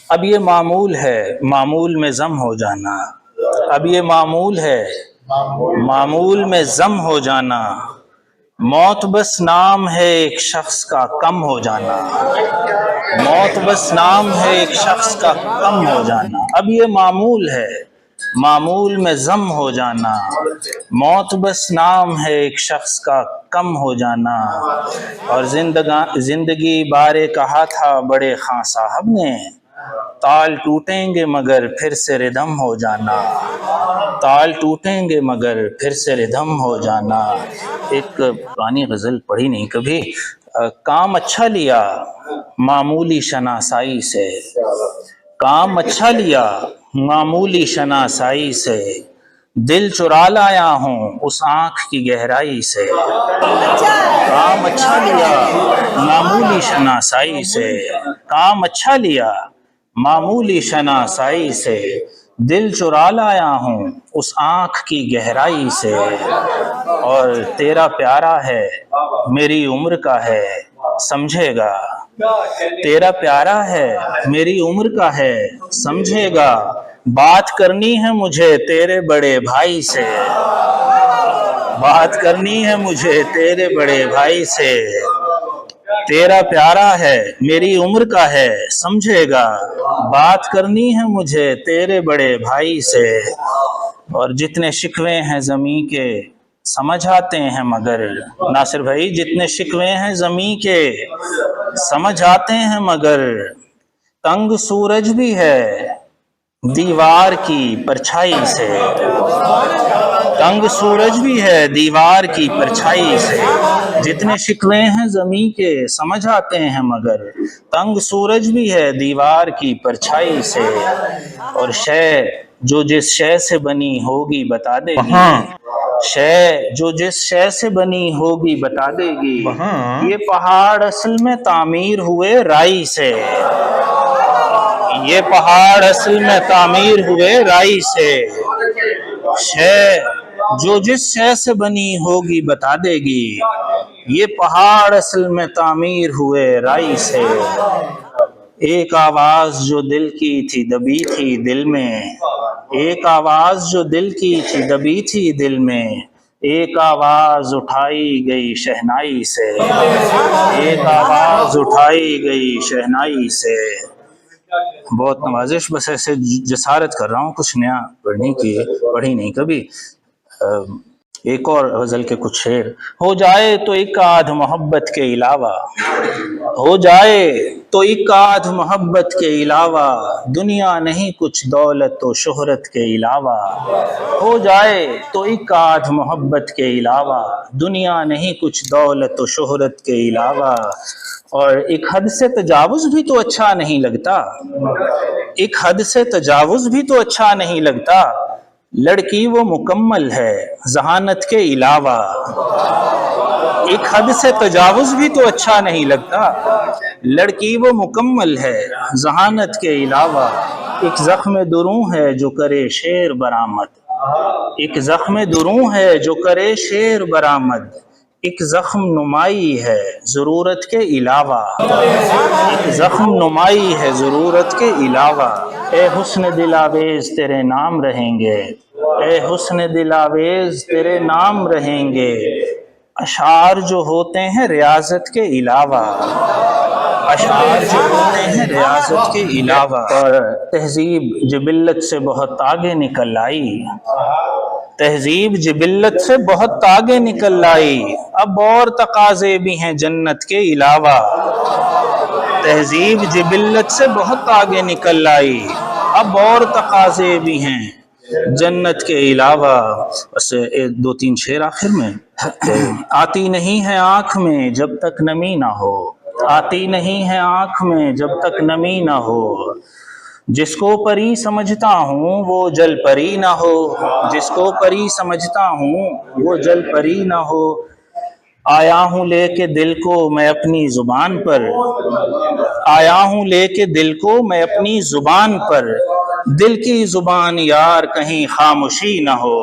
اب یہ معمول ہے معمول میں ضم ہو جانا، اب یہ معمول ہے معمول میں ضم ہو جانا، موت بس نام ہے ایک شخص کا کم ہو جانا، موت بس نام ہے ایک شخص کا کم ہو جانا۔ اب یہ معمول ہے معمول میں ضم ہو جانا، موت بس نام ہے ایک شخص کا کم ہو جانا۔ اور زندگی بارے کہا تھا بڑے خاں صاحب نے، تال ٹوٹیں گے مگر پھر سے ردم ہو جانا، تال ٹوٹیں گے مگر پھر سے ردم ہو جانا۔ ایک پرانی غزل پڑھی نہیں کبھی، کام اچھا لیا معمولی شناسائی سے، کام اچھا لیا معمولی شناسائی سے، دل چرا لایا ہوں اس آنکھ کی گہرائی سے، کام اچھا لیا معمولی شناسائی سے، کام اچھا لیا معمولی شناسائی سے، دل چرا لایا ہوں اس آنکھ کی گہرائی سے۔ اور تیرا پیارا ہے میری عمر کا ہے سمجھے گا، تیرا پیارا ہے میری عمر کا ہے سمجھے گا، بات کرنی ہے مجھے تیرے بڑے بھائی سے، بات کرنی ہے مجھے تیرے بڑے بھائی سے، تیرا پیارا ہے میری عمر کا ہے سمجھے گا، بات کرنی ہے مجھے تیرے بڑے بھائی سے۔ اور جتنے شکوے ہیں زمیں کے سمجھ آتے ہیں مگر، ناصر بھائی جتنے شکوے ہیں زمیں کے سمجھ آتے ہیں مگر، تنگ سورج بھی ہے دیوار کی پرچھائی سے، تنگ سورج بھی ہے دیوار کی پرچھائی سے، جتنے شکوے ہیں زمیں کے سمجھ آتے ہیں مگر، تنگ سورج بھی ہے دیوار کی پرچھائی سے۔ اور شے جو جس شے سے بنی ہوگی بتا دے گی، شے جو جس شے سے بنی ہوگی بتا دے گی، یہ پہاڑ اصل میں تعمیر ہوئے رائی سے، یہ پہاڑ اصل میں تعمیر ہوئے رائی سے، شے جو جس شے سے بنی ہوگی بتا دے گی، یہ پہاڑ اصل میں تعمیر ہوئے رائی سے۔ ایک آواز جو دل کی تھی دبی تھی دل میں، ایک آواز جو دل کی تھی دبی تھی دل میں، ایک آواز اٹھائی گئی شہنائی سے، ایک آواز اٹھائی گئی شہنائی سے۔ بہت نوازش، بس ایسے جسارت کر رہا ہوں کچھ نیا پڑھنے کی، پڑھی نہیں کبھی۔ ایک اور غزل کے کچھ شعر، ہو جائے تو ایک آدھ محبت کے علاوہ، ہو جائے تو ایک آدھ محبت کے علاوہ، دنیا نہیں کچھ دولت و شہرت کے علاوہ، ہو جائے تو ایک آدھ محبت کے علاوہ، دنیا نہیں کچھ دولت و شہرت کے علاوہ۔ اور ایک حد سے تجاوز بھی تو اچھا نہیں لگتا، ایک حد سے تجاوز بھی تو اچھا نہیں لگتا، لڑکی وہ مکمل ہے ذہانت کے علاوہ، ایک حد سے تجاوز بھی تو اچھا نہیں لگتا، لڑکی وہ مکمل ہے ذہانت کے علاوہ۔ ایک زخم دروں ہے جو کرے شعر برآمد، ایک زخم دروں ہے جو کرے شعر برآمد، ایک زخم نمائی ہے ضرورت کے علاوہ، ایک زخم نمائی ہے ضرورت کے علاوہ۔ اے حسن دل آویز تیرے نام رہیں گے، اے حسن دل آویز تیرے نام رہیں گے، اشعار جو ہوتے ہیں ریاضت کے علاوہ، اشعار جو ہوتے ہیں ریاضت کے علاوہ۔ اور تہذیب جبلت سے بہت آگے نکل آئی، تہذیب جبلت سے بہت آگے نکل آئی، اب اور تقاضے بھی ہیں جنت کے علاوہ، تہذیب جبلت سے بہت آگے نکل آئی، اب اور تقاضے بھی ہیں جنت کے علاوہ۔ بس دو تین شعر آخر میں، آتی نہیں ہے آنکھ میں جب تک نمی نہ ہو، آتی نہیں ہے آنکھ میں جب تک نمی نہ ہو، جس کو پری سمجھتا ہوں وہ جل پری نہ ہو، جس کو پری سمجھتا ہوں وہ جل پری نہ ہو، آیا ہوں لے کے دل کو میں اپنی زبان پر، آیا ہوں لے کے دل کو میں اپنی زبان پر، دل کی زبان یار کہیں خاموشی نہ ہو،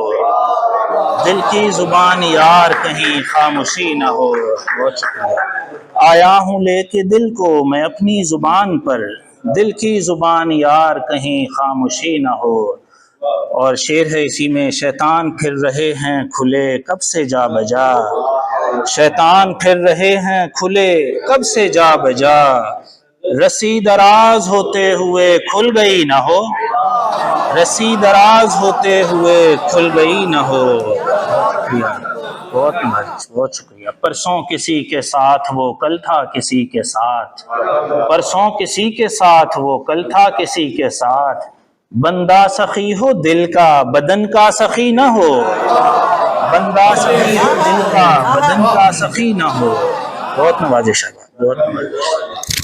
دل کی زبان یار کہیں خاموشی نہ ہو۔ بہت شکریہ۔ آیا ہوں لے کے دل کو میں اپنی زبان پر، دل کی زبان یار کہیں خاموشی نہ ہو. اور شعر ہے اسی میں، شیطان پھر رہے ہیں کھلے کب سے جا بجا. شیطان پھر رہے ہیں کھلے کب سے جا بجا. رسی دراز ہوتے ہوئے کھل گئی نہ ہو. رسی دراز ہوتے ہوئے کھل گئی نہ ہو. بہت شکریہ. پرسوں کسی کے ساتھ وہ کل تھا کسی کے ساتھ. پرسوں کسی کے ساتھ وہ کل تھا کسی کے ساتھ. بندہ سخی ہو دل کا بدن کا سخی نہ ہو. بندہ سخی ہو دل کا بدن کا سخی نہ ہو. بہت نوازش ہے، بہت نوازش.